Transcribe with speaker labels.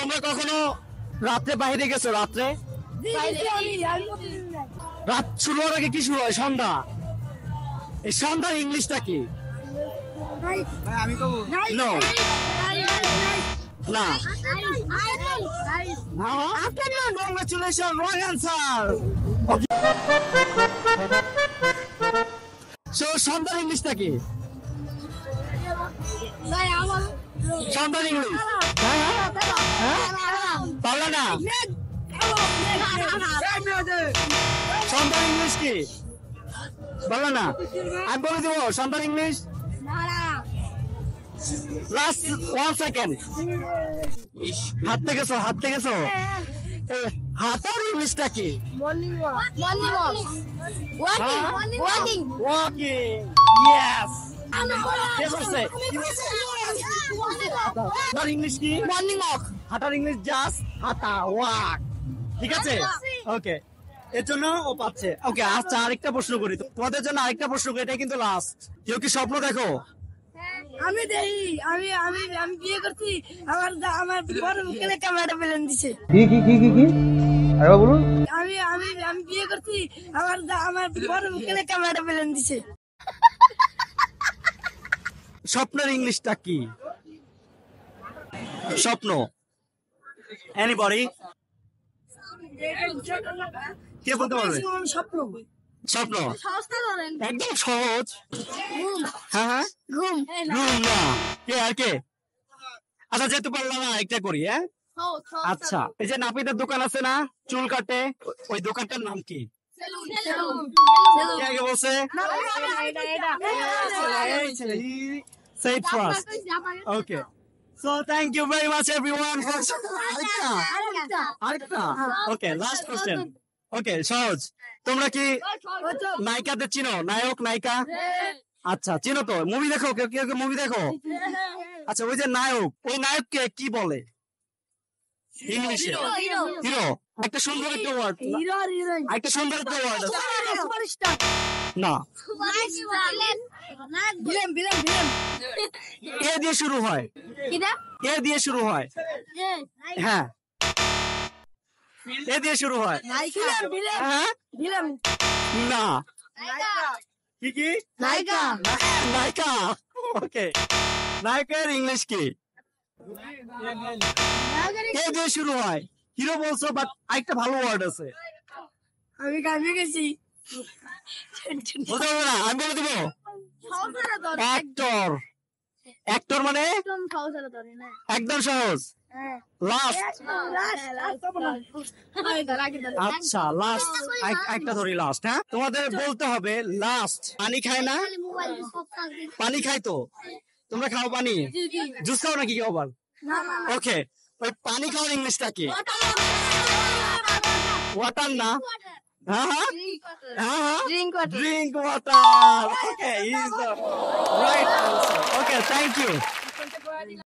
Speaker 1: তোমরা কখনো রাত্রে বাইরে গেছো? রাত্রে রাত শুরু হওয়ার আগে কি শুরু হয়? সন্ধ্যা। এই সন্ধ্যার ইংলিশটা কি? No. না। Congratulations, wrong answer. So, সন্ধ্যার ইংলিশটা কি? সন্ধ্যার ইংলিশ পারলা না? সন্ধ্যার ইংলিশ কি বলো না? আমি বলে দেবো সন্ধ্যার ইংলিশ। Last 1 second. হাঁটতে গেছো? হাঁটার ইংলিশটা কি? ওয়াকিং। ইয়েস। হাঁটার ইংলিশ কি? Morning walk. হাঁটার ইংলিশ জাস্ট হাঁটা, ওয়াক। ঠিক আছে, ওকে। এর জন্য ও পাচ্ছে। ওকে, আচ্ছা আরেকটা প্রশ্ন করি তোমাদের জন্য। আরেকটা প্রশ্ন করি, এটা কিন্তু লাস্ট। কেউ কি স্বপ্ন দেখো?
Speaker 2: আমি দেখি। আমি বিয়ে করছি। আমার বড় মুখে ক্যামেরা পেলেন দিছে।
Speaker 3: কি আরে বলুন।
Speaker 2: আমি বিয়ে করছি। আমার বড় মুখে ক্যামেরা পেলেন দিছে।
Speaker 1: স্বপ্নের ইংলিশটা কি? স্বপ্ন। এনিবডি? কে বলতে পারবে?
Speaker 2: স্বপ্ন।
Speaker 1: স্বপ্ন একদম সহজ। হ্যাঁ, ঘুম না। কে আর কে? আচ্ছা, যেহেতু পারলাম না, একটা করি। হ্যাঁ, আচ্ছা, এই যে নাপিতের দোকান আছে না, চুল কাটে, ওই দোকানটার নাম কি? কে আগে বলছে? Say it first. Okay. So thank you very much everyone. আরেকটা? Okay, last question. Okay, সহজ। তোমরা কি নায়িকাদের চিনো? নায়ক নায়িকা? আচ্ছা, চিনো তো? মুভি দেখো? কেউ মুভি দেখো? আচ্ছা, ওই যে নায়ক, ওই নায়ককে কি বলে ইংলিশে? হিরো। একটা সুন্দর একটা ওয়ার্ড। একটা সুন্দর একটা ওয়ার্ড না। এ দিয়ে শুরু হয়। এ দিয়ে শুরু হয়। হ্যাঁ, এ দিয়ে শুরু হয়। হ্যাঁ, না। কি? নায়িকা। ওকে, নায়কের ইংলিশ কি? এ দিয়ে শুরু হয়। হিরো বলছো, বাট আরেকটা ভালো ওয়ার্ড আছে।
Speaker 2: আমি কাজে গেছি।
Speaker 1: বলতে পারবে না? আমি বলে দেবো। অ্যাক্টর। অ্যাক্টর মানে একদম সহজ। লাস্ট। আচ্ছা, লাস্ট একটা ধরি। লাস্ট। হ্যাঁ, তোমাদের বলতে হবে লাস্ট। পানি খায় না? পানি খাই তো। তোমরা খাও পানি? জুস খাও নাকি কেউ আবার? ওকে, ওই পানি খাওয়ার ইংলিশটা কি? ওয়াটার না? Drink water. Okay, is the right answer. Okay, thank you.